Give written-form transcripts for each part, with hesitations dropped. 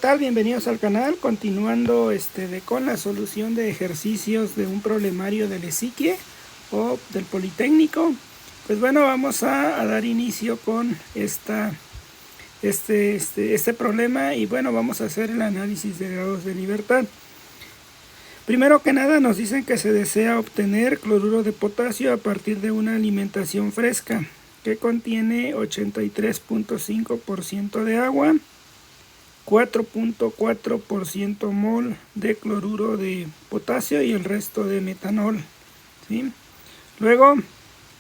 Tal, bienvenidos al canal, continuando con la solución de ejercicios de un problemario del ESICIE o del Politécnico. Pues bueno, vamos a dar inicio con este problema y bueno, vamos a hacer el análisis de grados de libertad. Primero que nada nos dicen que se desea obtener cloruro de potasio a partir de una alimentación fresca que contiene 83.5% de agua, 4.4% mol de cloruro de potasio y el resto de metanol, ¿sí? Luego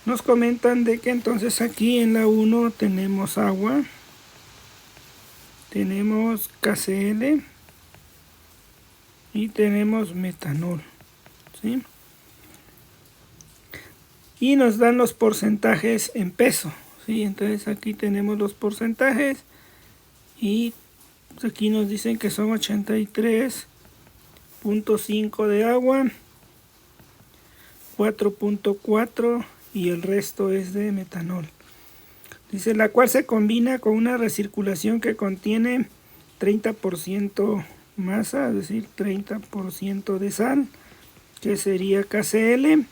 nos comentan de que entonces aquí en la 1 tenemos agua, tenemos KCl y tenemos metanol, ¿sí? Y nos dan los porcentajes en peso, ¿sí? Entonces aquí tenemos los porcentajes y aquí nos dicen que son 83.5 de agua, 4.4 y el resto es de metanol. Dice, la cual se combina con una recirculación que contiene 30% masa, es decir, 30% de sal, que sería KCl,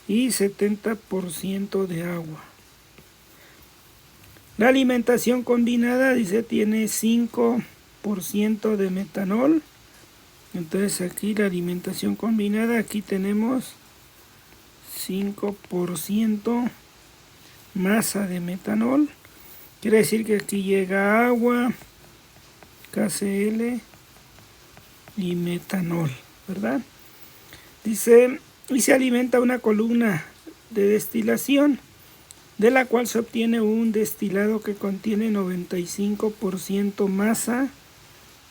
y 70% de agua. La alimentación combinada, dice, tiene 5% de metanol. Entonces aquí la alimentación combinada, aquí tenemos 5% masa de metanol. Quiere decir que aquí llega agua, KCl y metanol, ¿verdad? Dice, y se alimenta una columna de destilación, de la cual se obtiene un destilado que contiene 95% masa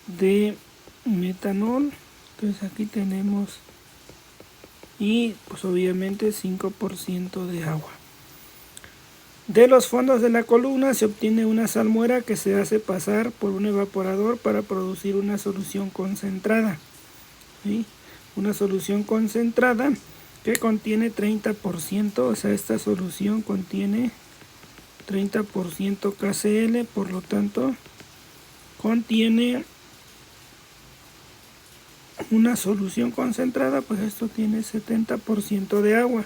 de metanol. Entonces aquí tenemos, y pues obviamente 5% de agua. De los fondos de la columna se obtiene una salmuera que se hace pasar por un evaporador para producir una solución concentrada, ¿sí? Una solución concentrada que contiene 30%, o sea, esta solución contiene 30% KCl, por lo tanto contiene una solución concentrada, pues esto tiene 70% de agua,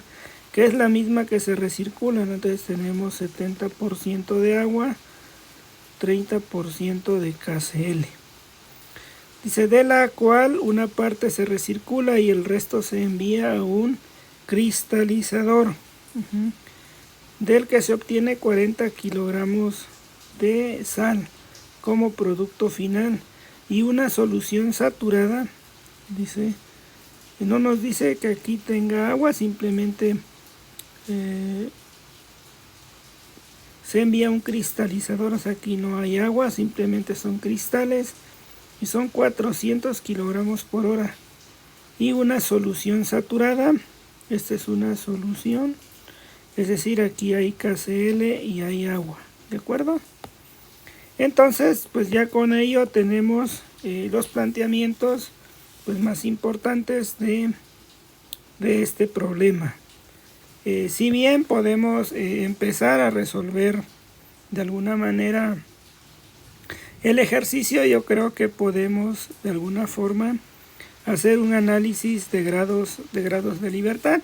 que es la misma que se recircula. Entonces tenemos 70% de agua, 30% de KCl. Dice, de la cual una parte se recircula y el resto se envía a un cristalizador, del que se obtiene 40 kilogramos de sal como producto final y una solución saturada. Dice, no nos dice que aquí tenga agua, simplemente se envía a un cristalizador. O sea, aquí no hay agua, simplemente son cristales y son 400 kilogramos por hora y una solución saturada. Esta es una solución, es decir, aquí hay KCl y hay agua, ¿de acuerdo? Entonces, pues ya con ello tenemos los planteamientos pues más importantes de este problema. Si bien podemos empezar a resolver de alguna manera el ejercicio, yo creo que podemos de alguna forma hacer un análisis de grados de libertad,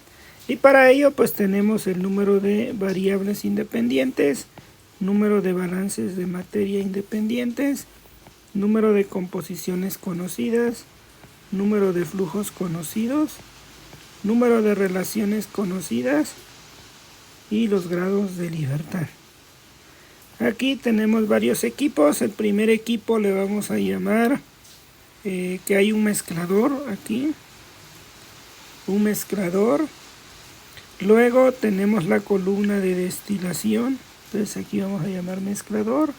y para ello pues tenemos el número de variables independientes, número de balances de materia independientes, número de composiciones conocidas, número de flujos conocidos, número de relaciones conocidas y los grados de libertad. Aquí tenemos varios equipos. El primer equipo le vamos a llamar que hay un mezclador aquí, un mezclador. Luego tenemos la columna de destilación, entonces aquí vamos a llamar mezclador.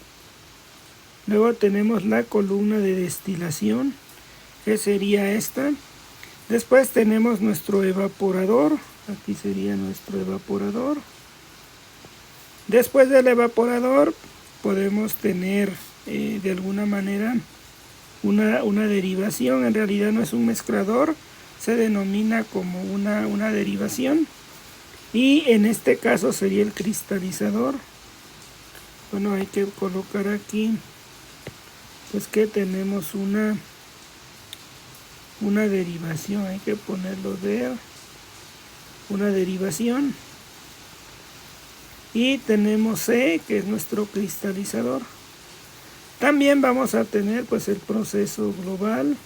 Luego tenemos la columna de destilación, que sería esta. Después tenemos nuestro evaporador, aquí sería nuestro evaporador. Después del evaporador podemos tener de alguna manera una derivación. En realidad no es un mezclador, se denomina como una derivación, y en este caso sería el cristalizador. Bueno, hay que colocar aquí pues que tenemos una derivación, hay que ponerlo de una derivación, y tenemos C, que es nuestro cristalizador. También vamos a tener pues el proceso global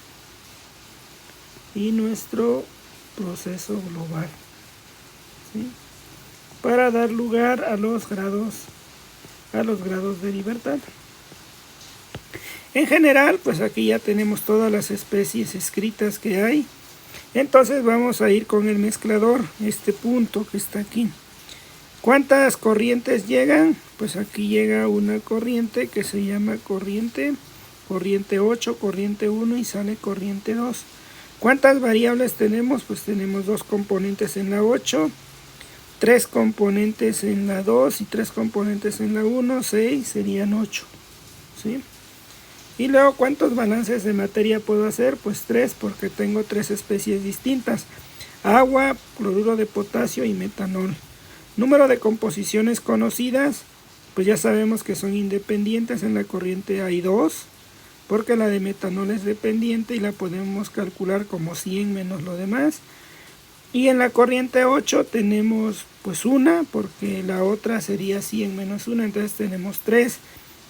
y nuestro proceso global, ¿sí? Para dar lugar a los grados de libertad. En general, pues aquí ya tenemos todas las especies escritas que hay. Entonces vamos a ir con el mezclador, este punto que está aquí. ¿Cuántas corrientes llegan? Pues aquí llega una corriente que se llama corriente 8, corriente 1 y sale corriente 2. ¿Cuántas variables tenemos? Pues tenemos 2 componentes en la 8, 3 componentes en la 2 y 3 componentes en la 1, 6 serían 8, ¿sí? Y luego, ¿cuántos balances de materia puedo hacer? Pues 3, porque tengo 3 especies distintas: agua, cloruro de potasio y metanol. Número de composiciones conocidas, pues ya sabemos que son independientes. En la corriente hay 2, porque la de metanol es dependiente y la podemos calcular como 100 menos lo demás. Y en la corriente 8 tenemos pues una, porque la otra sería 100 menos 1, entonces tenemos 3.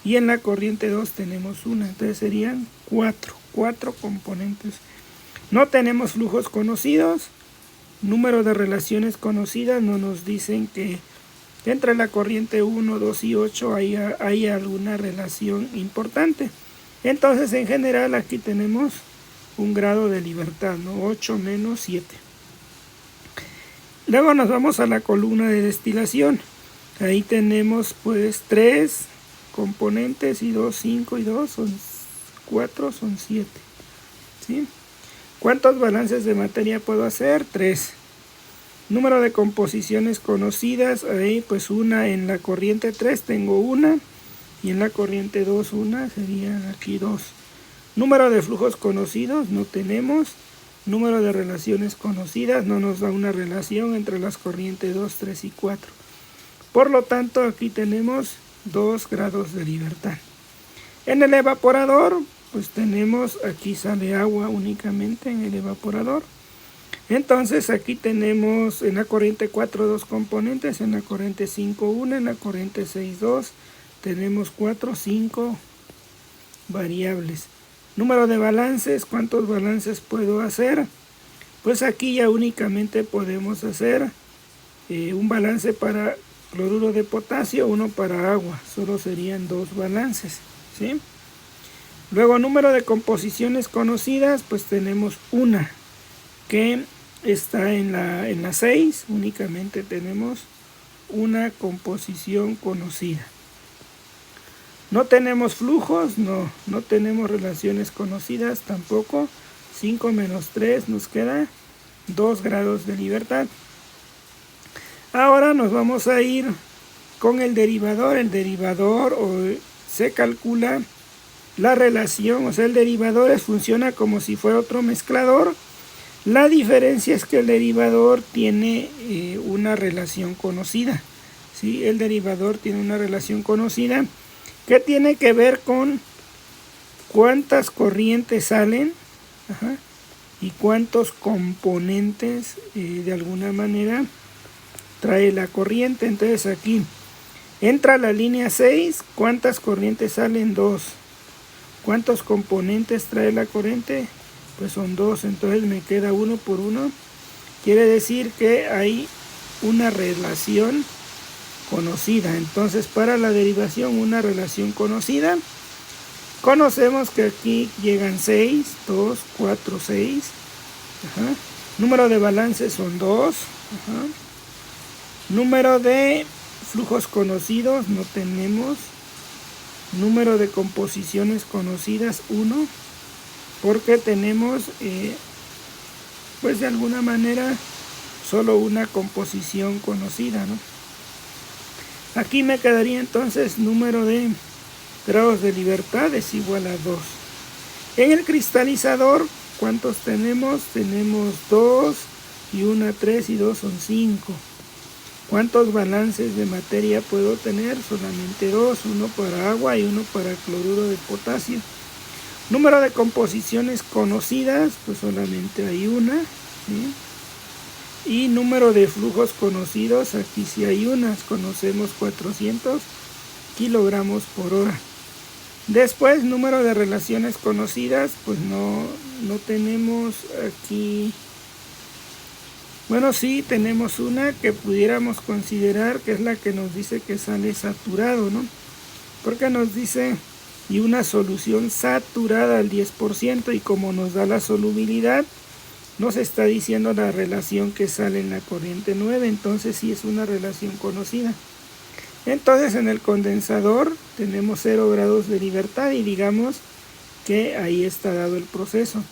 Y en la corriente 2 tenemos una, entonces serían 4 componentes. No tenemos flujos conocidos. Número de relaciones conocidas, no nos dicen que entre la corriente 1, 2 y 8 hay alguna relación importante. Entonces, en general, aquí tenemos un grado de libertad, ¿no? 8 menos 7. Luego nos vamos a la columna de destilación. Ahí tenemos pues 3 componentes y 2, 5 y 2 son 4, son 7, ¿sí? ¿Cuántos balances de materia puedo hacer? 3. Número de composiciones conocidas, ahí pues una en la corriente 3 tengo una, y en la corriente 2 una, serían aquí 2. Número de flujos conocidos, no tenemos. Número de relaciones conocidas, no nos da una relación entre las corrientes 2, 3 y 4. Por lo tanto, aquí tenemos 2 grados de libertad. En el evaporador, pues tenemos, aquí sale agua únicamente en el evaporador. Entonces aquí tenemos en la corriente 4 2 componentes, en la corriente 5 1, en la corriente 6 2, tenemos 4, 5 variables. Número de balances, ¿cuántos balances puedo hacer? Pues aquí ya únicamente podemos hacer un balance para cloruro de potasio, uno para agua, solo serían 2 balances, ¿sí? Luego, número de composiciones conocidas, pues tenemos una que está en la 6, únicamente tenemos una composición conocida. No tenemos flujos, no tenemos relaciones conocidas tampoco. 5 menos 3 nos queda 2 grados de libertad. Ahora nos vamos a ir con el derivador. El derivador se calcula la relación, o sea, el derivador funciona como si fuera otro mezclador. La diferencia es que el derivador tiene una relación conocida, ¿sí? El derivador tiene una relación conocida que tiene que ver con cuántas corrientes salen, y cuántos componentes de alguna manera trae la corriente. Entonces aquí entra la línea 6, ¿cuántas corrientes salen? 2. ¿Cuántos componentes trae la corriente? Pues son 2, entonces me queda 1 por 1. Quiere decir que hay una relación conocida. Entonces, para la derivación, una relación conocida, conocemos que aquí llegan 6, 2, 4, 6. Número de balances son 2. Número de flujos conocidos no tenemos. Número de composiciones conocidas 1, porque tenemos pues de alguna manera solo una composición conocida, ¿no? Aquí me quedaría entonces número de grados de libertad es igual a 2. En el cristalizador, ¿cuántos tenemos? Tenemos 2 y 1, 3 y 2 son 5. ¿Cuántos balances de materia puedo tener? Solamente 2, uno para agua y uno para cloruro de potasio. Número de composiciones conocidas, pues solamente hay una, ¿sí? Y número de flujos conocidos, aquí sí hay unas, conocemos 400 kilogramos por hora. Después, número de relaciones conocidas, pues no tenemos aquí. Bueno, sí, tenemos una que pudiéramos considerar que es la que nos dice que sale saturado, ¿no? Porque nos dice, y una solución saturada al 10%, y como nos da la solubilidad, nos está diciendo la relación que sale en la corriente 9, entonces sí es una relación conocida. Entonces en el condensador tenemos 0 grados de libertad y digamos que ahí está dado el proceso.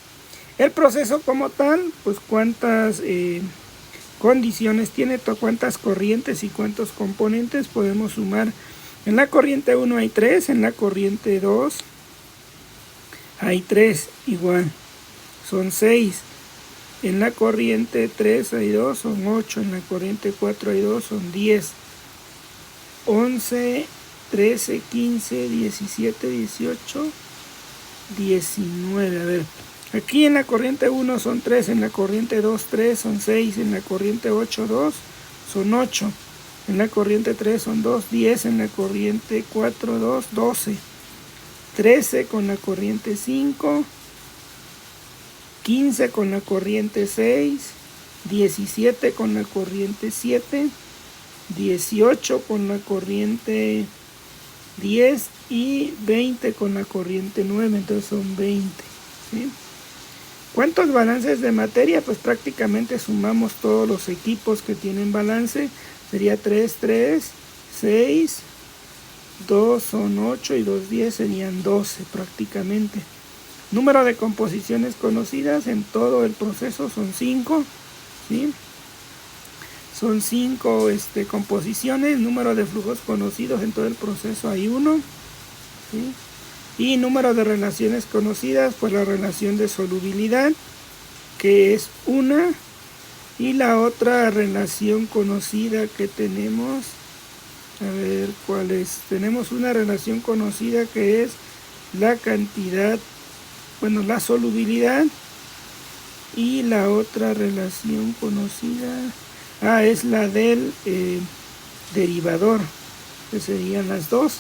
El proceso como tal, pues cuántas condiciones tiene, cuántas corrientes y cuántos componentes podemos sumar. En la corriente 1 hay 3, en la corriente 2 hay 3, igual, son 6. En la corriente 3 hay 2, son 8. En la corriente 4 hay 2, son 10. 11, 13, 15, 17, 18, 19. A ver, aquí en la corriente 1 son 3, en la corriente 2 3, son 6, en la corriente 8 2, son 8. En la corriente 3 son 2, 10, en la corriente 4 2, 12. 13 con la corriente 5, 15 con la corriente 6, 17 con la corriente 7, 18 con la corriente 10 y 20 con la corriente 9, entonces son 20, ¿sí? ¿Cuántos balances de materia? Pues prácticamente sumamos todos los equipos que tienen balance, sería 3, 3, 6, 2 son 8 y 2, 10, serían 12 prácticamente. Número de composiciones conocidas en todo el proceso son 5, ¿sí? Son 5 composiciones. Número de flujos conocidos en todo el proceso hay 1, ¿sí? Y número de relaciones conocidas, pues la relación de solubilidad, que es 1, y la otra relación conocida que tenemos, a ver cuál es. Tenemos una relación conocida que es la cantidad, bueno, la solubilidad, y la otra relación conocida es la del derivador, que serían las dos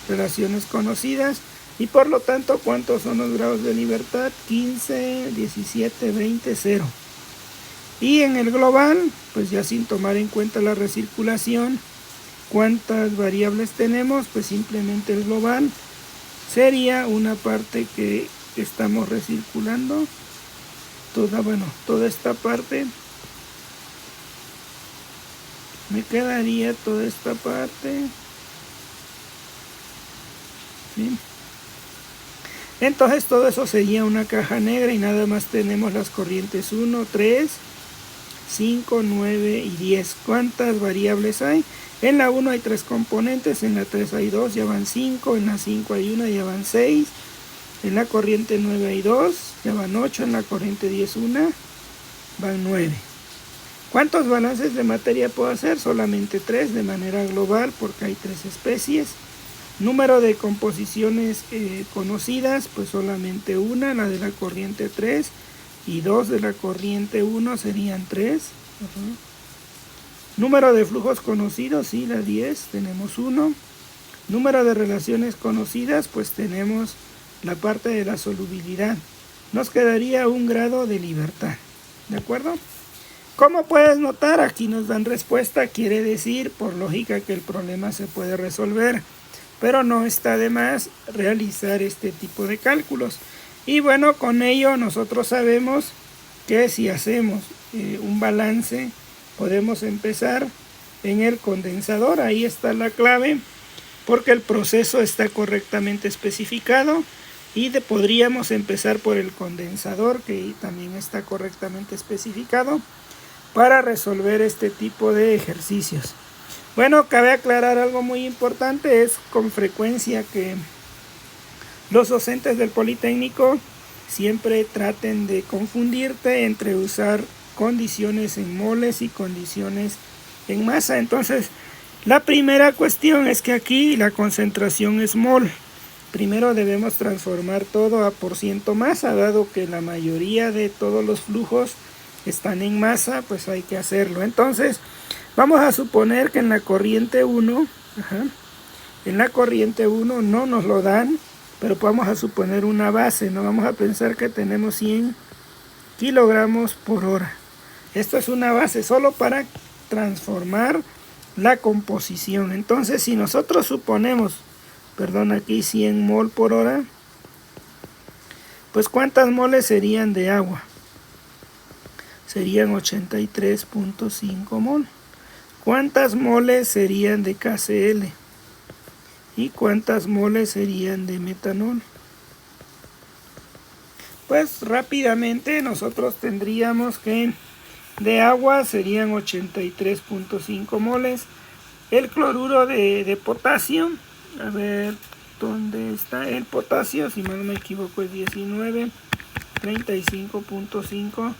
relaciones conocidas. Y por lo tanto, ¿cuántos son los grados de libertad? 15, 17, 20, 0. Y en el global, pues ya sin tomar en cuenta la recirculación, ¿cuántas variables tenemos? Pues simplemente el global sería una parte que estamos recirculando, toda esta parte, me quedaría toda esta parte, ¿sí? Entonces todo eso sería una caja negra y nada más tenemos las corrientes 1, 3, 5, 9 y 10. ¿Cuántas variables hay? En la 1 hay 3 componentes, en la 3 hay 2, ya van 5, en la 5 hay 1, ya van 6, en la corriente 9 hay 2, ya van 8, en la corriente 10 1, van 9. ¿Cuántos balances de materia puedo hacer? Solamente 3 de manera global porque hay 3 especies. Número de composiciones conocidas, pues solamente una, la de la corriente 3, y 2 de la corriente 1 serían 3. Número de flujos conocidos, sí, la 10, tenemos 1. Número de relaciones conocidas, pues tenemos la parte de la solubilidad. Nos quedaría 1 grado de libertad, ¿de acuerdo? Como puedes notar, aquí nos dan respuesta, quiere decir por lógica que el problema se puede resolver, pero no está de más realizar este tipo de cálculos. Y bueno, con ello nosotros sabemos que si hacemos un balance, podemos empezar en el condensador. Ahí está la clave, porque el proceso está correctamente especificado, y podríamos empezar por el condensador, que también está correctamente especificado, para resolver este tipo de ejercicios. Bueno, cabe aclarar algo muy importante, es con frecuencia que los docentes del Politécnico siempre traten de confundirte entre usar condiciones en moles y condiciones en masa. Entonces, la primera cuestión es que aquí la concentración es mol. primero debemos transformar todo a % masa, dado que la mayoría de todos los flujos están en masa, pues hay que hacerlo. Entonces, vamos a suponer que en la corriente 1, en la corriente 1 no nos lo dan, pero vamos a suponer una base, no vamos a pensar que tenemos 100 kilogramos por hora. Esto es una base solo para transformar la composición. Entonces, si nosotros suponemos, aquí 100 mol por hora, pues ¿cuántas moles serían de agua? Serían 83.5 mol. ¿Cuántas moles serían de KCl? ¿Y cuántas moles serían de metanol? Pues rápidamente nosotros tendríamos que de agua serían 83.5 moles. El cloruro de potasio, a ver dónde está el potasio, si mal no me equivoco es 19, 35.5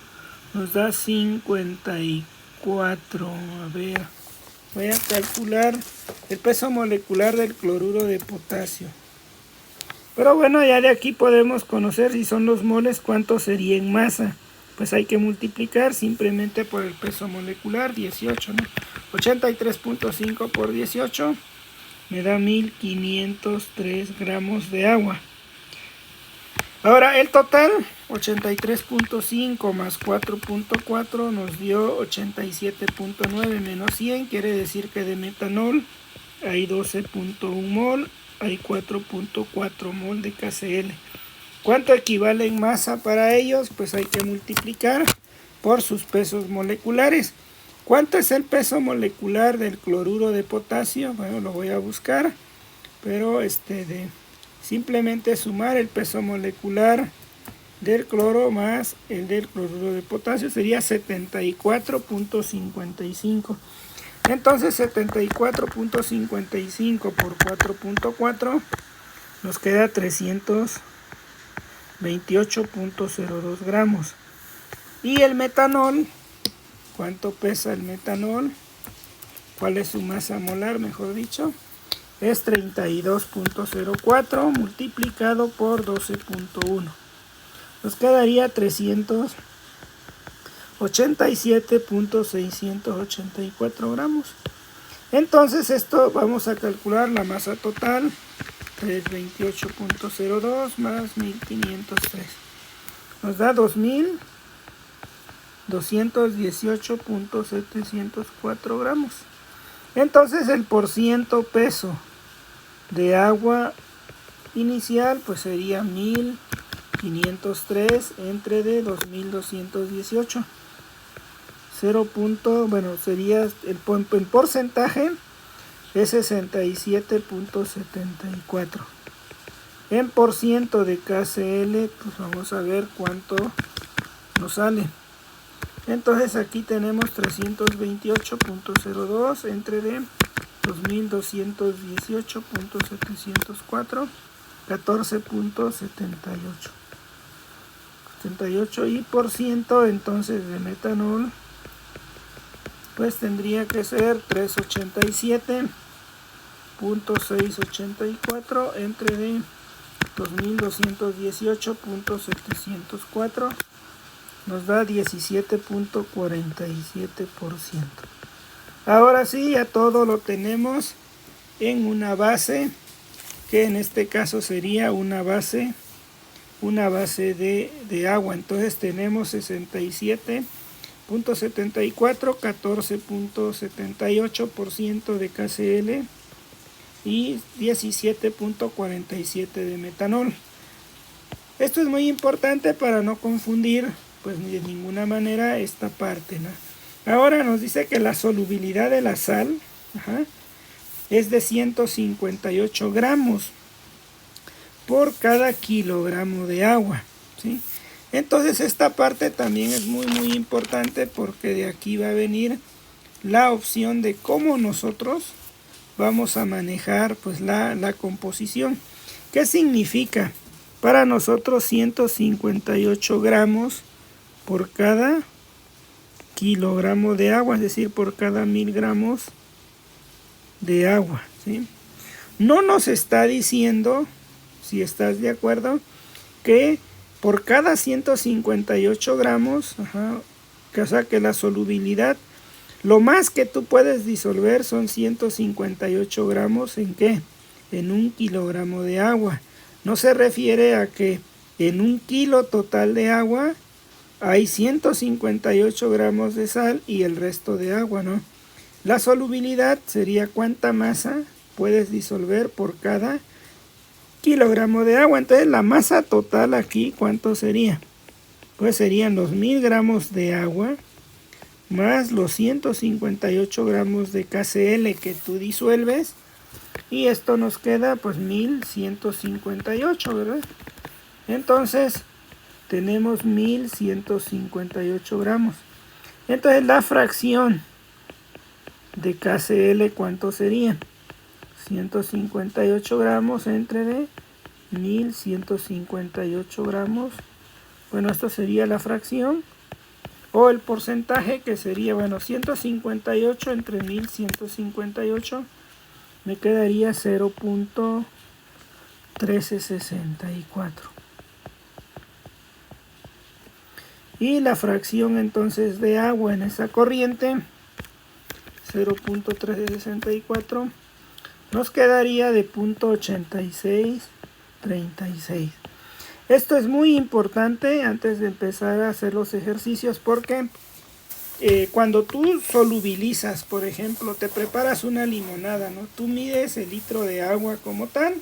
nos da 54. A ver, voy a calcular el peso molecular del cloruro de potasio. Pero bueno, ya de aquí podemos conocer si son los moles, cuánto sería en masa. Pues hay que multiplicar simplemente por el peso molecular, 18, ¿no? 83.5 por 18 me da 1503 gramos de agua. Ahora el total, 83.5 más 4.4 nos dio 87.9 menos 100, quiere decir que de metanol hay 12.1 mol, hay 4.4 mol de KCl. ¿Cuánto equivale en masa para ellos? Pues hay que multiplicar por sus pesos moleculares. ¿Cuánto es el peso molecular del cloruro de potasio? Bueno, lo voy a buscar, pero simplemente sumar el peso molecular del cloro más el del cloruro de potasio sería 74.55. Entonces 74.55 por 4.4 nos queda 328.02 gramos. Y el metanol, ¿cuánto pesa el metanol? ¿Cuál es su masa molar, mejor dicho? Es 32.04 multiplicado por 12.1. Nos quedaría 387.684 gramos. Entonces esto vamos a calcular la masa total, 328.02 más 1503. Nos da 2218.704 gramos. Entonces el % peso de agua inicial pues sería 1503 entre de 2218. Sería el porcentaje es 67.74. En % de KCl, pues vamos a ver cuánto nos sale. Entonces aquí tenemos 328.02 entre de 2218.704, 14.78. Y % entonces de metanol, pues tendría que ser 387.684 entre de 2218.704. Nos da 17.47%. Ahora sí, ya todo lo tenemos en una base, que en este caso sería una base de agua. Entonces tenemos 67.74, 14.78% de KCl y 17.47 de metanol. Esto es muy importante para no confundir pues ni de ninguna manera esta parte, ¿no? Ahora nos dice que la solubilidad de la sal es de 158 gramos por cada kilogramo de agua, ¿sí? Entonces esta parte también es muy importante, porque de aquí va a venir la opción de cómo nosotros vamos a manejar pues la composición. ¿Qué significa? Para nosotros 158 gramos por cada kilogramo de agua, es decir, por cada 1000 gramos de agua, ¿sí? No nos está diciendo si estás de acuerdo, que por cada 158 gramos, o sea que la solubilidad, lo más que tú puedes disolver son 158 gramos ¿en qué? En 1 kilogramo de agua. No se refiere a que en 1 kilo total de agua hay 158 gramos de sal y el resto de agua, ¿no? La solubilidad sería cuánta masa puedes disolver por cada kilogramo de agua. Entonces la masa total aquí, ¿cuánto sería? Pues serían los 1000 gramos de agua más los 158 gramos de KCl que tú disuelves, y esto nos queda pues 1158, ¿verdad? Entonces tenemos 1158 gramos. Entonces la fracción de KCl, ¿cuánto sería? 158 gramos entre de 1158 gramos. Bueno, esto sería la fracción o el porcentaje, que sería, bueno, 158 entre 1158 me quedaría 0.1364. Y la fracción entonces de agua en esa corriente, 0.1364, nos quedaría de 0.8636. Esto es muy importante antes de empezar a hacer los ejercicios, porque cuando tú solubilizas, por ejemplo, te preparas una limonada, ¿no? Tú mides el litro de agua como tal,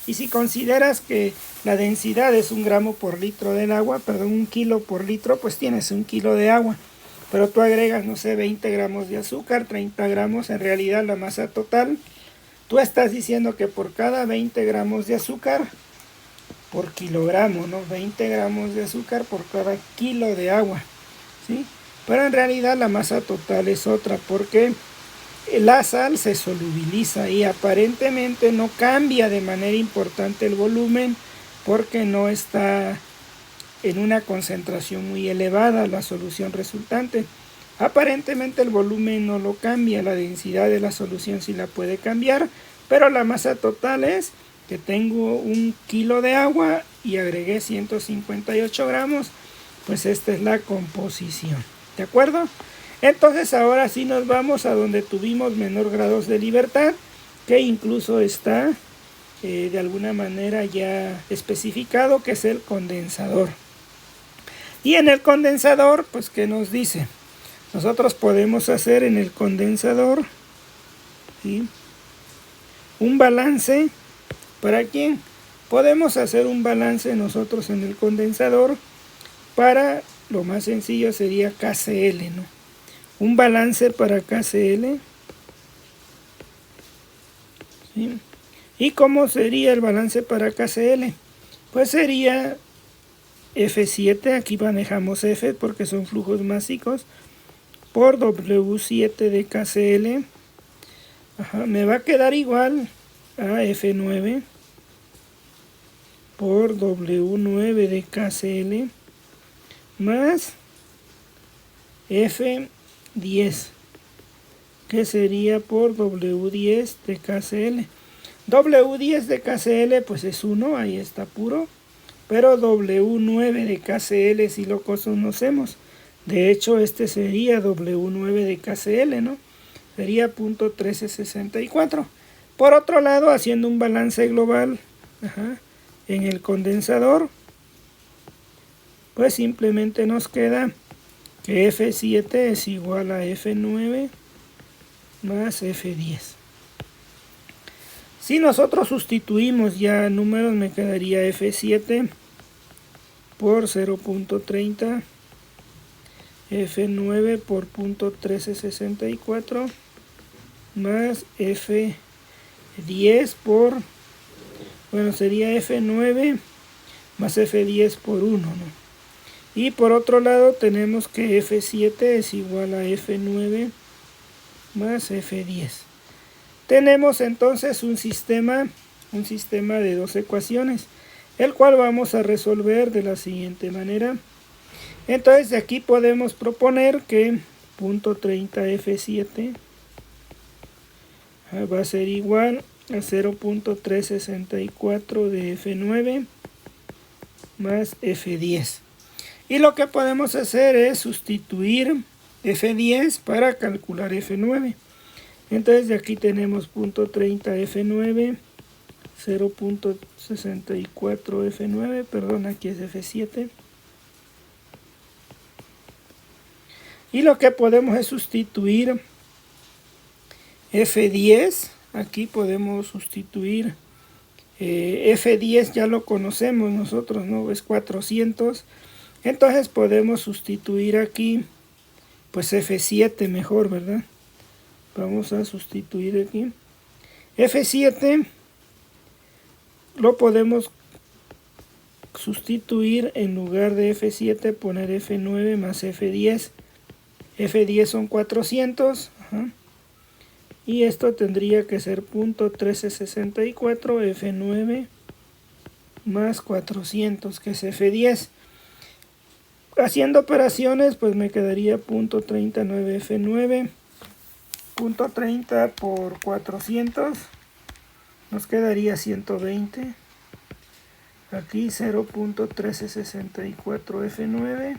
y si consideras que la densidad es 1 gramo por litro del agua, perdón, 1 kilo por litro, pues tienes 1 kilo de agua. Pero tú agregas, no sé, 20 gramos de azúcar, 30 gramos, en realidad la masa total, tú estás diciendo que por cada 20 gramos de azúcar por kilogramo, ¿no? 20 gramos de azúcar por cada kilo de agua, ¿sí? Pero en realidad la masa total es otra, porque la sal se solubiliza y aparentemente no cambia de manera importante el volumen, porque no está en una concentración muy elevada la solución resultante. Aparentemente el volumen no lo cambia, la densidad de la solución sí la puede cambiar, pero la masa total es que tengo 1 kilo de agua y agregué 158 gramos, pues esta es la composición, ¿de acuerdo? Entonces ahora sí nos vamos a donde tuvimos menor grados de libertad, que incluso está de alguna manera ya especificado, que es el condensador. Y en el condensador, pues ¿qué nos dice? Nosotros podemos hacer en el condensador, ¿sí?, un balance. ¿Para quién? Podemos hacer un balance nosotros en el condensador para, lo más sencillo sería KCl, ¿no? Un balance para KCl. ¿Sí? ¿Y cómo sería el balance para KCl? Pues sería F7, aquí manejamos F porque son flujos másicos, por W7 de KCl. Me va a quedar igual a F9 por W9 de KCl más F10, que sería por W10 de KCl. W10 de KCl pues es 1, ahí está puro, pero W9 de KCl si lo conocemos. De hecho este sería W9 de KCl, ¿no? Sería 0.1364. Por otro lado, haciendo un balance global en el condensador, pues simplemente nos queda que F7 es igual a F9 más F10. Si nosotros sustituimos ya números, me quedaría F7 por 0.30, F9 por 0.1364 más F10 por, bueno, sería F9 más F10 por 1, ¿no? Y por otro lado tenemos que F7 es igual a F9 más F10. Tenemos entonces un sistema de dos ecuaciones, el cual vamos a resolver de la siguiente manera. Entonces de aquí podemos proponer que 0.30 F7 va a ser igual a 0.364 de F9 más F10. Y lo que podemos hacer es sustituir F10 para calcular F9. Entonces de aquí tenemos 0.30 F9, 0.64 F9, perdón, aquí es F7. Y lo que podemos es sustituir F10, aquí podemos sustituir F10, ya lo conocemos nosotros, ¿no? Es 400, entonces podemos sustituir aquí, pues F7 mejor, ¿verdad? Vamos a sustituir aquí. F7 lo podemos sustituir, en lugar de F7 poner F9 más F10. F10 son 400, y esto tendría que ser 0.1364 F9 más 400, que es F10. Haciendo operaciones, pues me quedaría 0.39 F9, 0.30 por 400, nos quedaría 120. Aquí 0.1364 F9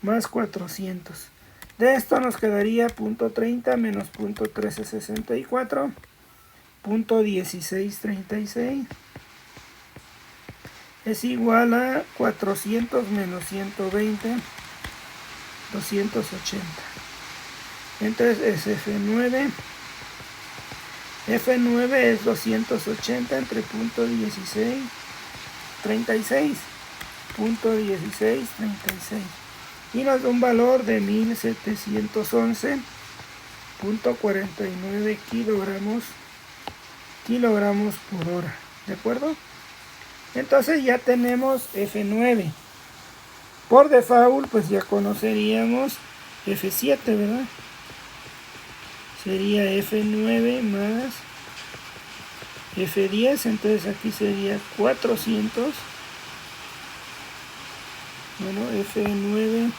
más 400. De esto nos quedaría 0.30 menos 0.1364, 0.1636 es igual a 400 menos 120, 280. Entonces es F9. F9 es 280 entre 0.1636, 0.1636. Y nos da un valor de 1711.49 kilogramos por hora, ¿de acuerdo? Entonces ya tenemos F9. Por default, pues ya conoceríamos F7, ¿verdad? Sería F9 más F10, entonces aquí sería 400. Bueno, F9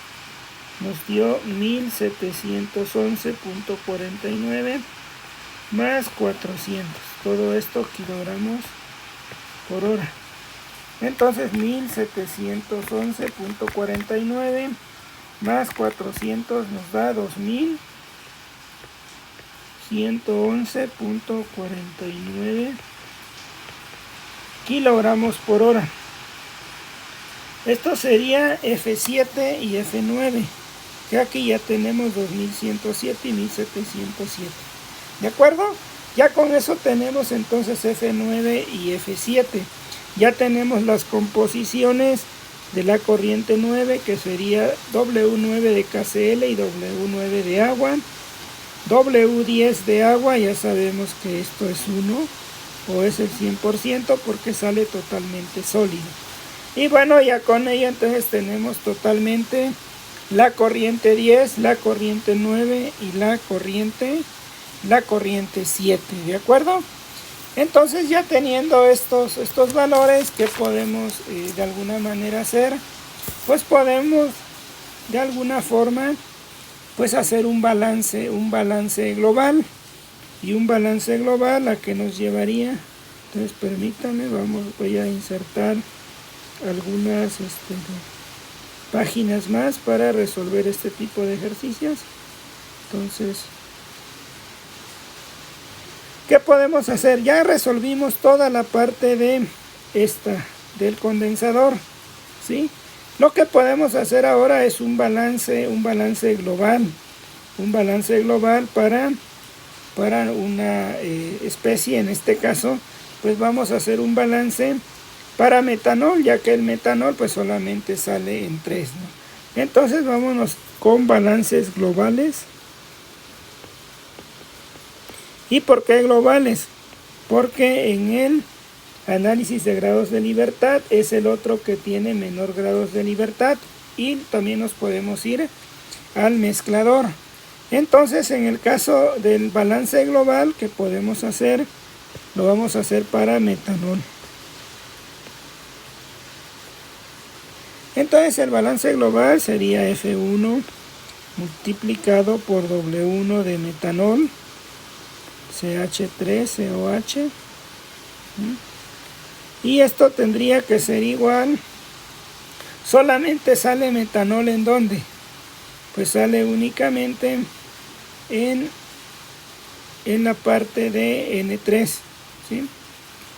nos dio 1711.49 más 400. Todo esto kilogramos por hora. Entonces 1711.49 más 400 nos da 2111.49 kilogramos por hora. Esto sería F7 y F9, que aquí ya tenemos 2107 y 1707. ¿De acuerdo? Ya con eso tenemos entonces F9 y F7. Ya tenemos las composiciones de la corriente 9, que sería W9 de KCl y W9 de agua. W10 de agua, ya sabemos que esto es 1 o es el 100% porque sale totalmente sólido. Y bueno, ya con ello entonces tenemos totalmente la corriente 10, la corriente 9 y la corriente 7, ¿de acuerdo? Entonces ya teniendo estos valores, ¿qué podemos de alguna manera hacer? Pues podemos de alguna forma pues hacer un balance global. Y un balance global a que nos llevaría, entonces permítanme, voy a insertar algunas páginas más para resolver este tipo de ejercicios. Entonces, ¿qué podemos hacer? Ya resolvimos toda la parte de del condensador, ¿sí? Lo que podemos hacer ahora es un balance global. Un balance global para una especie, en este caso, pues vamos a hacer un balance para metanol, ya que el metanol pues solamente sale en 3, ¿no? Entonces vámonos con balances globales. ¿Y por qué globales? Porque en el análisis de grados de libertad es el otro que tiene menor grados de libertad, y también nos podemos ir al mezclador. Entonces, en el caso del balance global que podemos hacer, lo vamos a hacer para metanol. Entonces, el balance global sería F1 multiplicado por W1 de metanol, CH3COH. Y esto tendría que ser igual. Solamente sale metanol ¿en dónde? Pues sale únicamente en la parte de N3, ¿sí?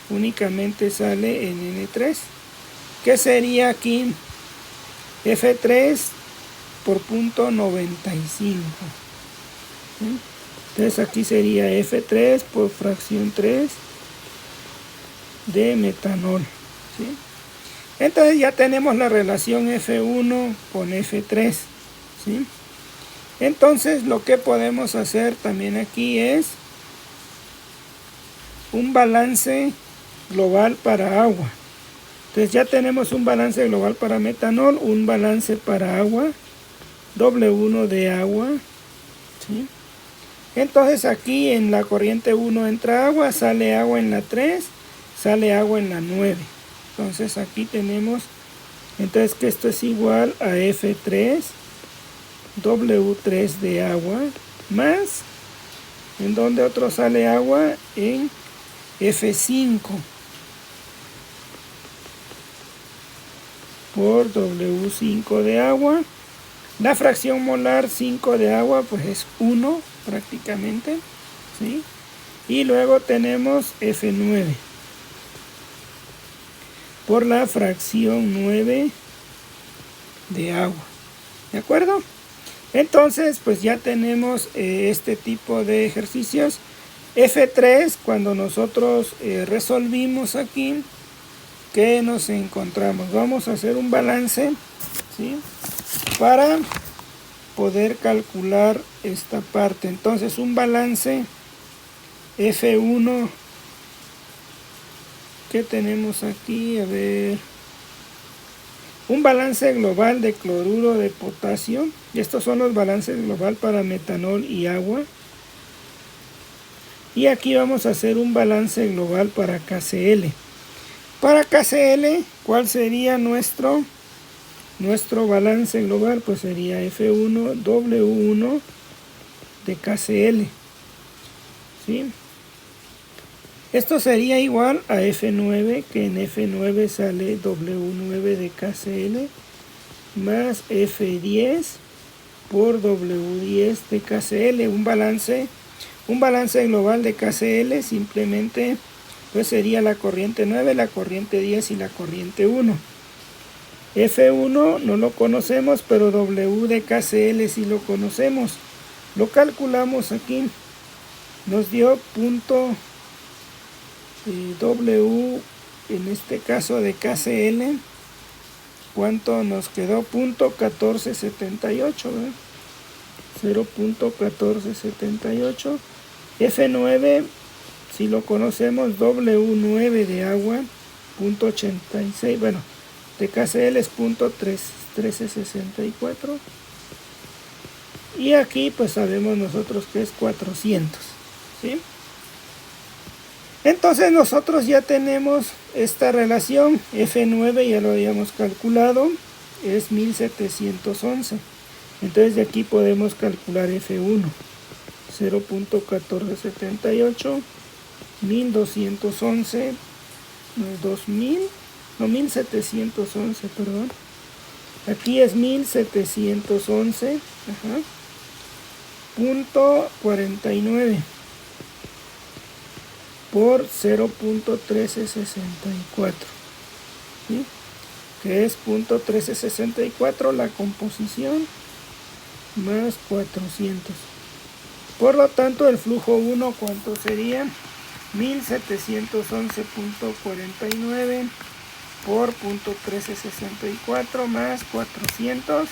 Únicamente sale en N3, que sería aquí F3 por punto 95, ¿sí? Entonces aquí sería F3 por fracción 3 de metanol, ¿sí? Entonces ya tenemos la relación F1 con F3, ¿sí? Entonces lo que podemos hacer también aquí es un balance global para agua. Entonces ya tenemos un balance global para metanol, un balance para agua, W1 de agua, ¿sí? Entonces aquí en la corriente 1 entra agua, sale agua en la 3, sale agua en la 9. Entonces aquí tenemos, entonces que esto es igual a F3, W3 de agua, más, ¿en donde otro sale agua? En F5 por W5 de agua. La fracción molar 5 de agua pues es 1 prácticamente, ¿sí? Y luego tenemos F9 por la fracción 9 de agua, ¿de acuerdo? Entonces pues ya tenemos este tipo de ejercicios. F3, cuando nosotros resolvimos aquí, ¿qué nos encontramos? Vamos a hacer un balance, ¿sí? Para poder calcular esta parte. Entonces un balance F1, ¿qué tenemos aquí? A ver, un balance global de cloruro de potasio. Y estos son los balances global para metanol y agua. Y aquí vamos a hacer un balance global para KCl. Para KCl, ¿cuál sería nuestro balance global? Pues sería F1, W1 de KCl, ¿sí? Esto sería igual a F9, que en F9 sale W9 de KCl, más F10 por W10 de KCl. Un balance global de KCl simplemente pues sería la corriente 9, la corriente 10 y la corriente 1. F1 no lo conocemos, pero W de KCl sí lo conocemos. Lo calculamos aquí. Nos dio punto W, en este caso de KCl. ¿Cuánto nos quedó? Punto 1478, ¿verdad? 0.1478. F9, si lo conocemos, W9 de agua, punto 86, bueno, de KCl es punto 1364. Y aquí pues sabemos nosotros que es 400, ¿sí? Entonces nosotros ya tenemos esta relación. F9 ya lo habíamos calculado, es 1711. Entonces de aquí podemos calcular F1, 0.1478, 1211, 1711, perdón. Aquí es 1711, punto 49 por 0.1364, ¿sí? Que es punto 1364 la composición más 400. Por lo tanto, el flujo 1, ¿cuánto sería? 1711.49 por punto 1364 más 400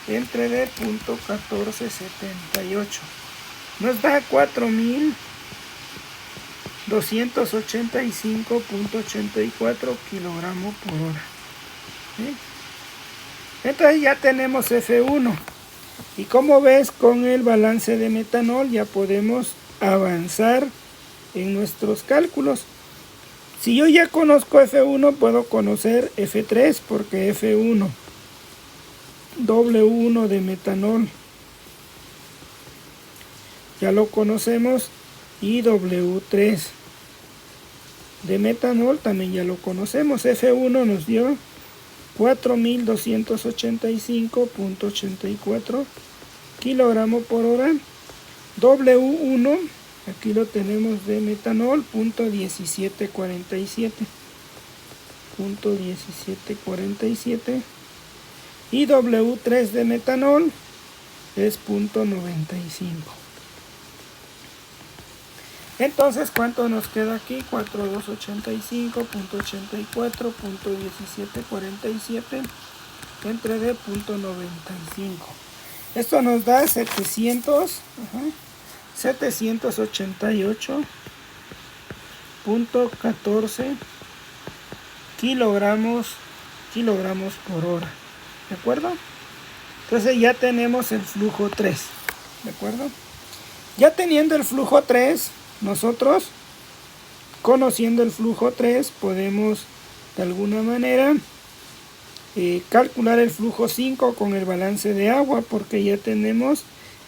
entre de punto 1478. Nos da 4285.84 kilogramos por hora, ¿sí? Entonces ya tenemos F1. Y como ves, con el balance de metanol ya podemos avanzar en nuestros cálculos. Si yo ya conozco F1, puedo conocer F3, porque F1, W1 de metanol, ya lo conocemos. y W3 de metanol también ya lo conocemos. F1 nos dio 4285.84 kilogramos por hora. W1, aquí lo tenemos de metanol, .1747 y W3 de metanol es .95. Entonces, ¿cuánto nos queda aquí? 4285.84.1747 entre D.95. Esto nos da 788.14 kilogramos por hora. ¿De acuerdo? Entonces ya tenemos el flujo 3. ¿De acuerdo? Ya teniendo el flujo 3, nosotros, conociendo el flujo 3, podemos de alguna manera calcular el flujo 5 con el balance de agua, porque ya tenemos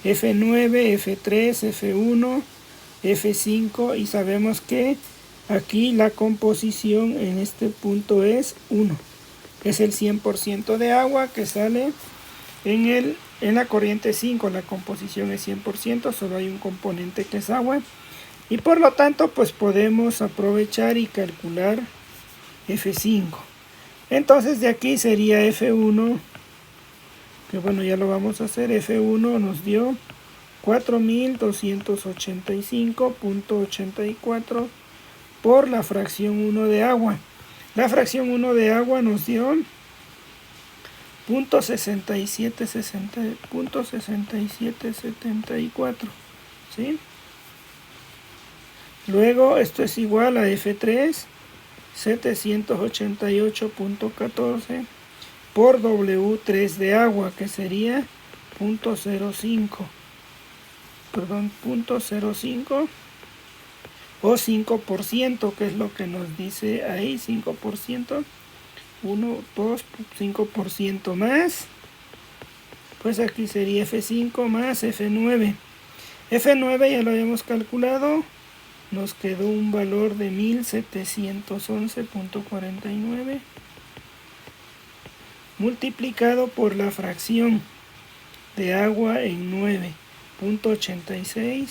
F9, F3, F1, F5 y sabemos que aquí la composición en este punto es 1. Es el 100% de agua que sale en la corriente 5. La composición es 100%, solo hay un componente que es agua. Y por lo tanto, pues podemos aprovechar y calcular F5. Entonces de aquí sería F1, que bueno, ya lo vamos a hacer. F1 nos dio 4285.84 por la fracción 1 de agua. La fracción 1 de agua nos dio .6774, ¿sí? Luego esto es igual a F3, 788.14 por W3 de agua, que sería .05 o 5%, que es lo que nos dice ahí, 5%, 1, 2, 5% más, pues aquí sería F5 más F9. F9 ya lo habíamos calculado, nos quedó un valor de 1711.49 multiplicado por la fracción de agua en 9.8636.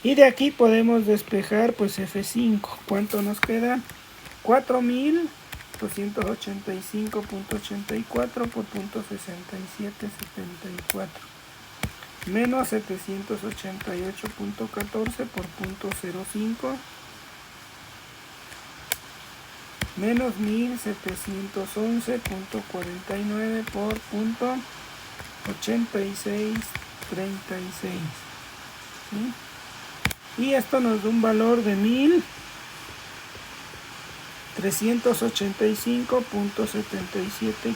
Y de aquí podemos despejar pues F5. ¿Cuánto nos queda? 4.285.84 por .6774 menos 788.14 por .05 menos 1711.49 por .8636, ¿sí? Y esto nos da un valor de 1385.77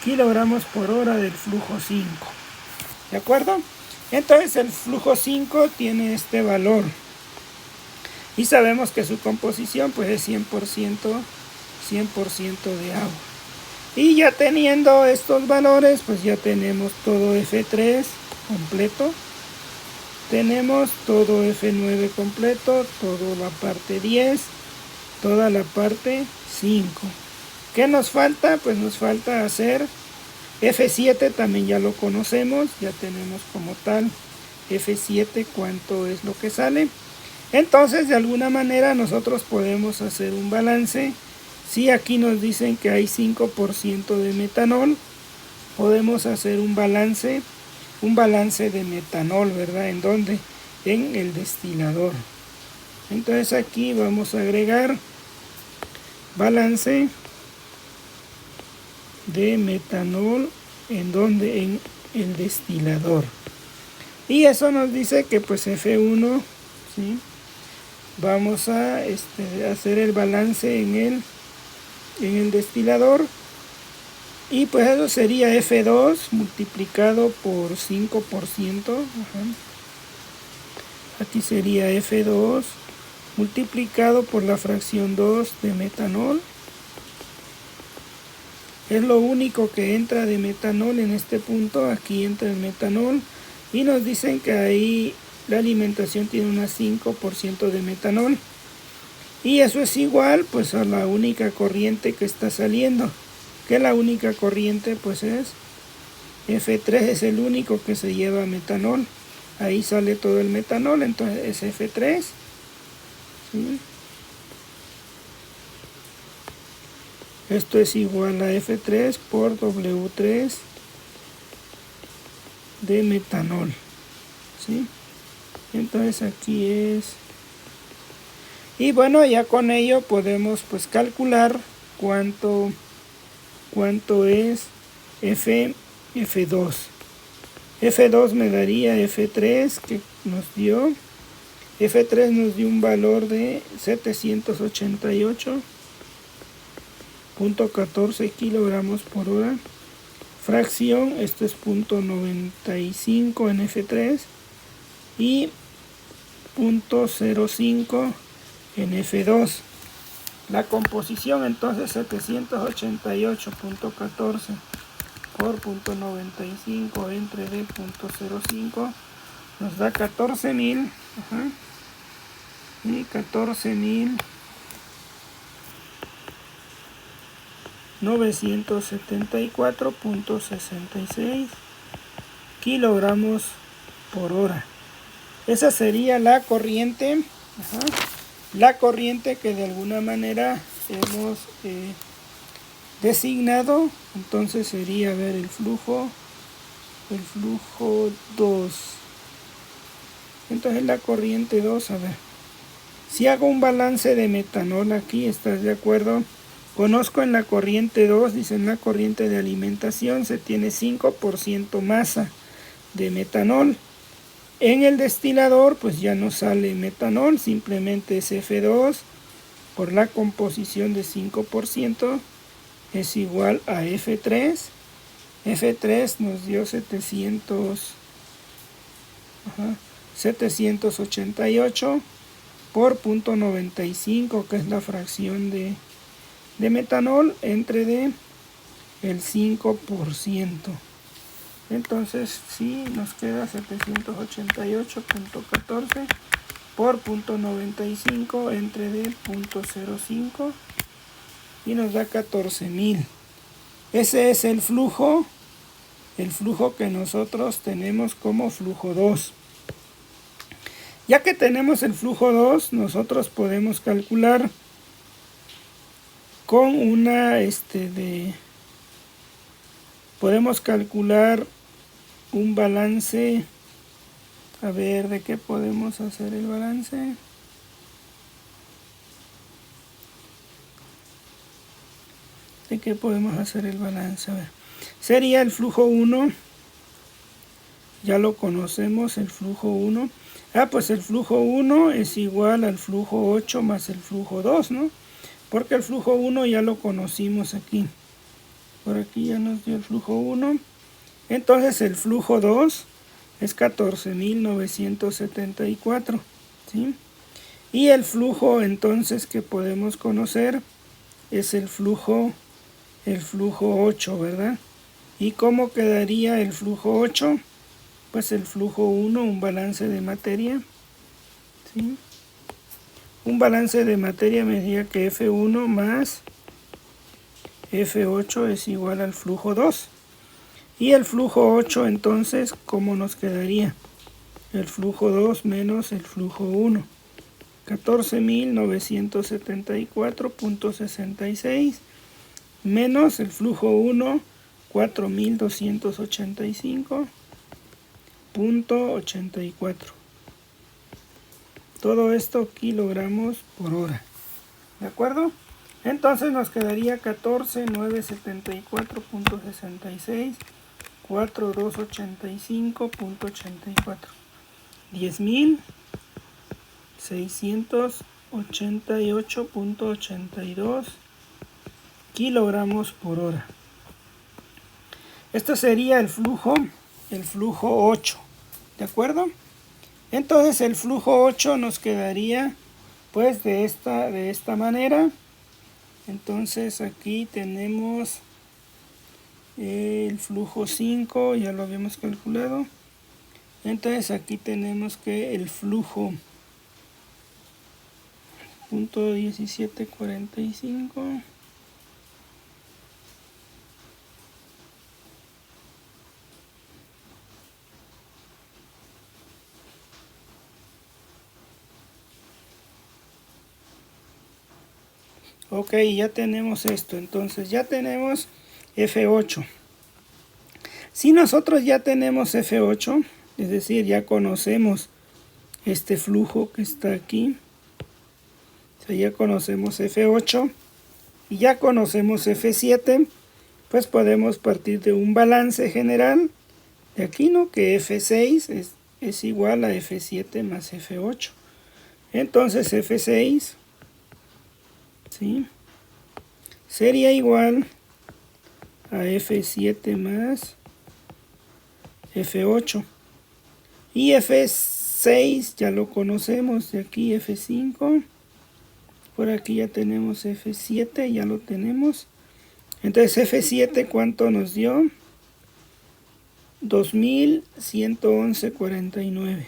kilogramos por hora del flujo 5. ¿De acuerdo? Entonces el flujo 5 tiene este valor. Y sabemos que su composición pues es 100% de agua. Y ya teniendo estos valores, pues ya tenemos todo F3 completo. Tenemos todo F9 completo, toda la parte 10, toda la parte 5. ¿Qué nos falta? Pues nos falta hacer F7, también ya lo conocemos, ya tenemos como tal F7 cuánto es lo que sale. Entonces de alguna manera nosotros podemos hacer un balance. Si aquí nos dicen que hay 5% de metanol, podemos hacer un balance de metanol, ¿verdad? ¿En dónde? En el destilador. Entonces aquí vamos a agregar balance de metanol, ¿en dónde? En el destilador. Y eso nos dice que pues F1, ¿sí? Vamos a hacer el balance en el destilador. Y pues eso sería F2 multiplicado por 5%. Aquí sería F2 multiplicado por la fracción 2 de metanol. Es lo único que entra de metanol en este punto. Aquí entra el metanol y nos dicen que ahí la alimentación tiene un 5% de metanol. Y eso es igual pues a la única corriente que está saliendo. Que la única corriente pues es F3, es el único que se lleva metanol. Ahí sale todo el metanol, entonces es F3. ¿Sí? Esto es igual a F3 por W3 de metanol. ¿Sí? Entonces aquí es... Y bueno, ya con ello podemos pues calcular cuánto es F2. F2 me daría F3 que nos dio. F3 nos dio un valor de 788.14 kilogramos por hora. Fracción, esto es 0.95 en F3 y 0.05 en F2. La composición entonces 788.14 por 0.95 entre D 0.05 nos da 14.000 y 14.974.66 kilogramos por hora. Esa sería la corriente, la corriente que de alguna manera hemos designado. Entonces sería, a ver, el flujo 2. Entonces la corriente 2, a ver, si hago un balance de metanol aquí, ¿estás de acuerdo? Conozco en la corriente 2, dice en la corriente de alimentación se tiene 5% masa de metanol. En el destilador pues ya no sale metanol, simplemente es F2 por la composición de 5% es igual a F3. F3 nos dio 788 por 0.95, que es la fracción de metanol entre D el 5%. Entonces sí nos queda 788.14 por 0.95 entre D 0.05 y nos da 14.000. Ese es el flujo que nosotros tenemos como flujo 2. Ya que tenemos el flujo 2, nosotros podemos calcular con una podemos calcular un balance. A ver, ¿de qué podemos hacer el balance? ¿De qué podemos hacer el balance? A ver, sería el flujo 1. Ya lo conocemos, el flujo 1. Pues el flujo 1 es igual al flujo 8 más el flujo 2, ¿no? Porque el flujo 1 ya lo conocimos aquí. Por aquí ya nos dio el flujo 1. Entonces el flujo 2 es 14.974, ¿sí? Y el flujo entonces que podemos conocer es el flujo 8, ¿verdad? ¿Y cómo quedaría el flujo 8? Pues el flujo 1, un balance de materia, ¿sí? Un balance de materia me diría que F1 más F8 es igual al flujo 2. Y el flujo 8 entonces, ¿cómo nos quedaría? El flujo 2 menos el flujo 1. 14.974.66 menos el flujo 1, 4.285.84. Todo esto kilogramos por hora. ¿De acuerdo? Entonces nos quedaría 14.974.66, 4.285.84. 10.688.82 kilogramos por hora. Esto sería el flujo 8. ¿De acuerdo? Entonces el flujo 8 nos quedaría pues de esta manera. Entonces aquí tenemos el flujo 5 ya lo habíamos calculado. Entonces aquí tenemos que el flujo punto 1745 ok, ya tenemos esto. Entonces ya tenemos F8. Si nosotros ya tenemos F8, es decir, ya conocemos este flujo que está aquí, o sea, ya conocemos F8 y ya conocemos F7, pues podemos partir de un balance general de aquí, ¿no? Que F6 es igual a F7 más F8. Entonces F6, ¿sí?, sería igual a F7 más F8. Y F6 ya lo conocemos, de aquí F5. Por aquí ya tenemos F7, ya lo tenemos. Entonces F7, ¿cuánto nos dio? 2111.49.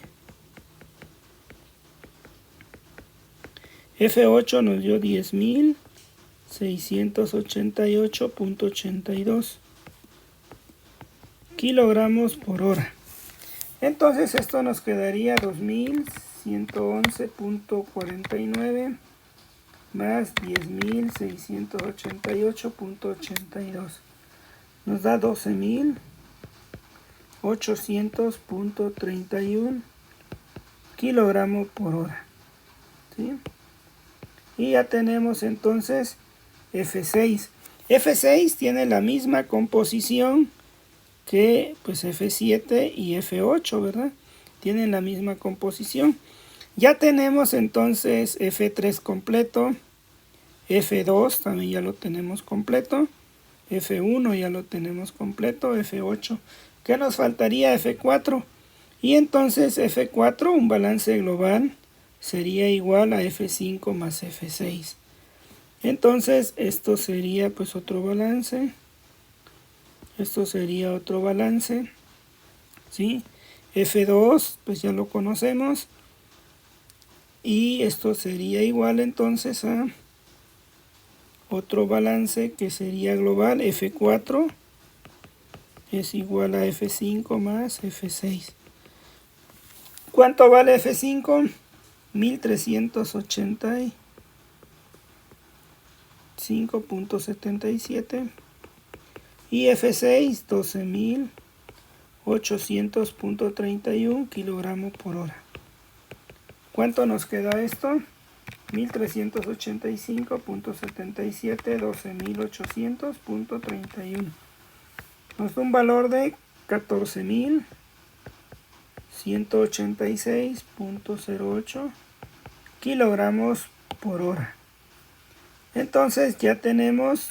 F8 nos dio 10.688.82 kilogramos por hora. Entonces esto nos quedaría 2111.49 más 10.688.82. Nos da 12.800.31 kilogramos por hora, ¿sí? Y ya tenemos entonces F6. F6 tiene la misma composición que pues F7 y F8, ¿verdad? Tienen la misma composición. Ya tenemos entonces F3 completo, F2 también ya lo tenemos completo, F1 ya lo tenemos completo, F8. ¿Qué nos faltaría? F4. Y entonces F4, un balance global, sería igual a F5 más F6. Entonces esto sería pues otro balance. Esto sería otro balance, ¿sí? F2 pues ya lo conocemos. Y esto sería igual entonces a otro balance que sería global. F4 es igual a F5 más F6. ¿Cuánto vale F5? 1385.77. Y F6, 12.800.31 kilogramos por hora. ¿Cuánto nos queda esto? 1385.77, 12.800.31. Nos da un valor de 14.186.08 kilogramos por hora. Entonces ya tenemos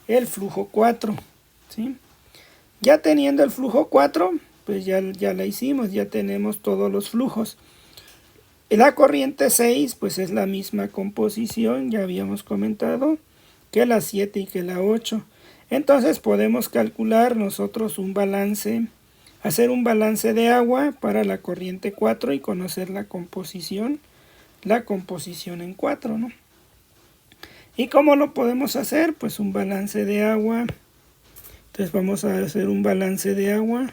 el flujo 4, ¿sí? Ya teniendo el flujo 4, pues ya la hicimos, ya tenemos todos los flujos. La corriente 6, pues es la misma composición, ya habíamos comentado, que la 7 y que la 8. Entonces podemos calcular nosotros un balance, hacer un balance de agua para la corriente 4 y conocer la composición en 4, ¿no? ¿Y cómo lo podemos hacer? Pues un balance de agua. Entonces vamos a hacer un balance de agua.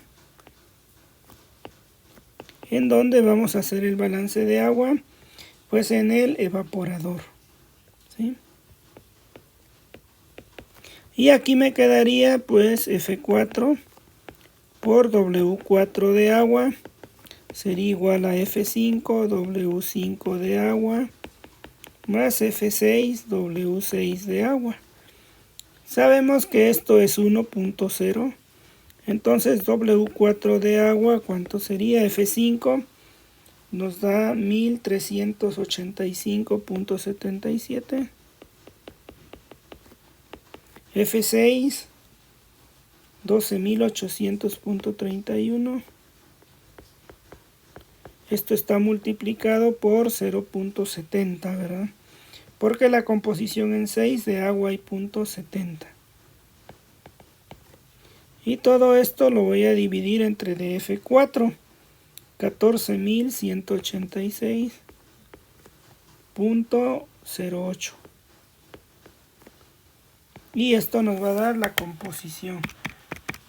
¿En dónde vamos a hacer el balance de agua? Pues en el evaporador, ¿sí? Y aquí me quedaría pues F4 por W4 de agua. Sería igual a F5, W5 de agua, más F6, W6 de agua. Sabemos que esto es 1.0. Entonces W4 de agua, ¿cuánto sería? F5 nos da 1385.77. F6, 12.800.31. Esto está multiplicado por 0.70, ¿verdad? Porque la composición en 6 de agua hay 0.70. Y todo esto lo voy a dividir entre DF4. 14.186.08. Y esto nos va a dar la composición.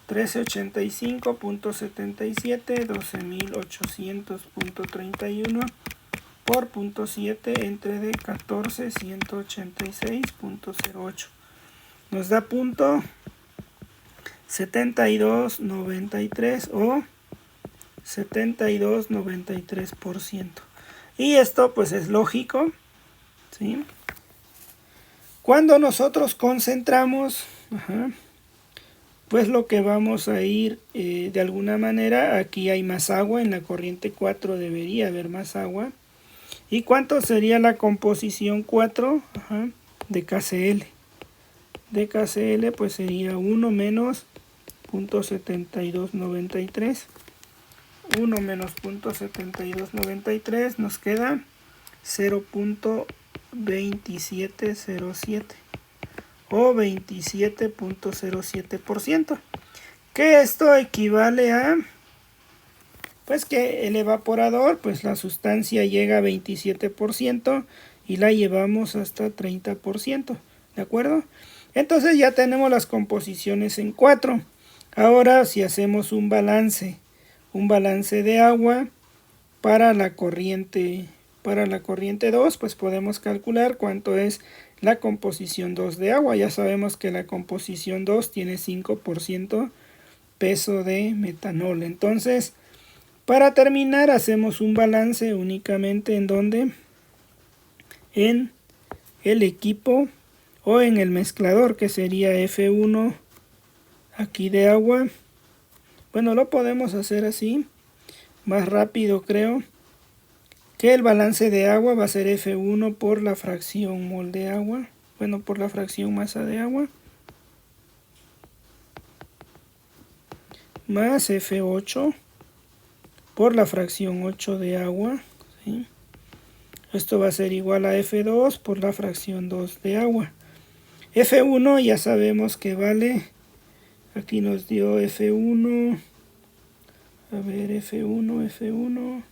1385.77, 12.800.31 por 0.7 entre de 14.186.08. Nos da punto 7293 o 72,93%. Y esto pues es lógico, ¿sí? Cuando nosotros concentramos, pues lo que vamos a ir de alguna manera, aquí hay más agua, en la corriente 4 debería haber más agua. ¿Y cuánto sería la composición 4 de KCl? De KCl pues sería 1 menos 0.7293. 1 menos 0.7293 nos queda 0.2707 o 27.07%, que esto equivale a pues que el evaporador, pues la sustancia llega a 27% y la llevamos hasta 30%, ¿de acuerdo? Entonces ya tenemos las composiciones en 4. Ahora si hacemos un balance de agua para la corriente 2, pues podemos calcular cuánto es la composición 2 de agua. Ya sabemos que la composición 2 tiene 5% peso de metanol. Entonces, para terminar, hacemos un balance únicamente en donde en el equipo o en el mezclador, que sería F1 aquí de agua. Bueno, lo podemos hacer así, más rápido creo, que el balance de agua va a ser F1 por la fracción mol de agua, bueno, por la fracción masa de agua, más F8 por la fracción 8 de agua, ¿sí? Esto va a ser igual a F2 por la fracción 2 de agua. F1 ya sabemos que vale, aquí nos dio F1, a ver, F1,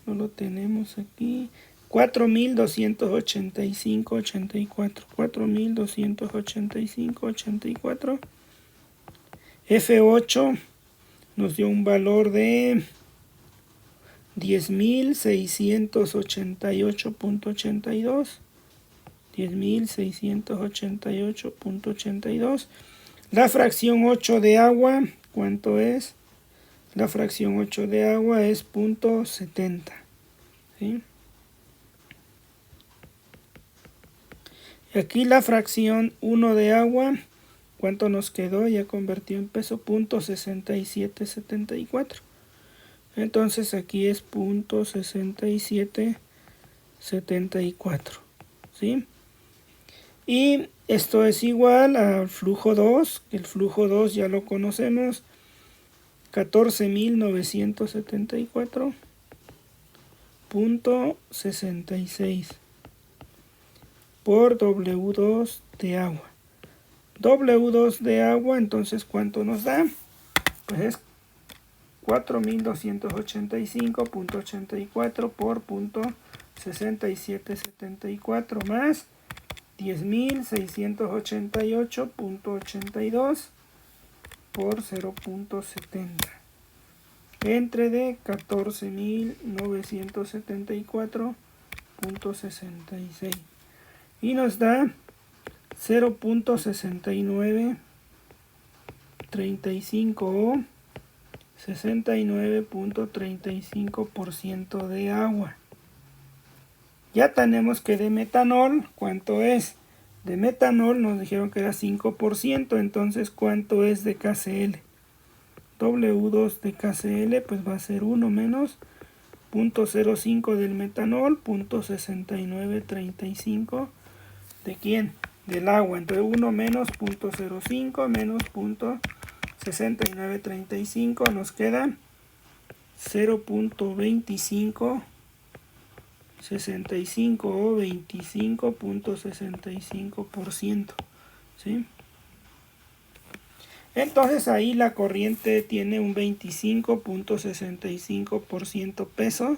no lo tenemos aquí, 4.285.84, 4.285.84. F8 nos dio un valor de 10.688.82. 10.688.82. La fracción 8 de agua, ¿cuánto es? La fracción 8 de agua es 0.70. ¿Sí? Y aquí la fracción 1 de agua, ¿cuánto nos quedó? Ya convertió en peso, 0.6774. Entonces aquí es 0.6774. ¿Sí? Y esto es igual al flujo 2, que el flujo 2 ya lo conocemos, 14.974.66 por W2 de agua. W2 de agua, entonces, ¿cuánto nos da? Pues es 4.285.84 por 0.6774 más 10.688.82 por 0.70 entre de 14.974.66 y nos da 0.6935 o 69.35% de agua. Ya tenemos que de metanol, ¿cuánto es? De metanol nos dijeron que era 5%, entonces ¿cuánto es de KCl? W2 de KCl pues va a ser 1 menos 0.05 del metanol, 0.6935 ¿de quién? Del agua. Entonces 1 menos 0.05 menos 0.6935 nos queda 0.25 65 o 25.65%, ¿sí? Entonces ahí la corriente tiene un 25.65%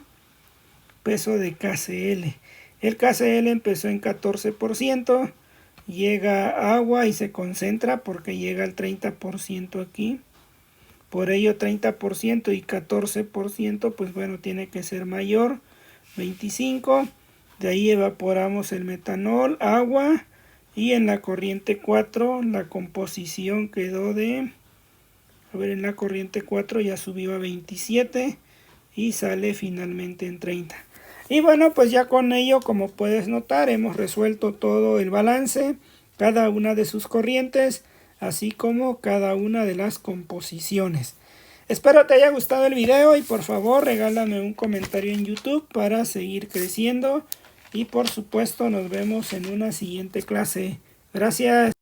peso de KCl. El KCl empezó en 14%, llega agua y se concentra porque llega al 30% aquí. Por ello 30% y 14%, pues bueno, tiene que ser mayor, 25. De ahí evaporamos el metanol, agua, y en la corriente 4 la composición quedó de, a ver, en la corriente 4 ya subió a 27 y sale finalmente en 30. Y bueno, pues ya con ello, como puedes notar, hemos resuelto todo el balance, cada una de sus corrientes, así como cada una de las composiciones. Espero te haya gustado el video y por favor regálame un comentario en YouTube para seguir creciendo. Y por supuesto nos vemos en una siguiente clase. Gracias.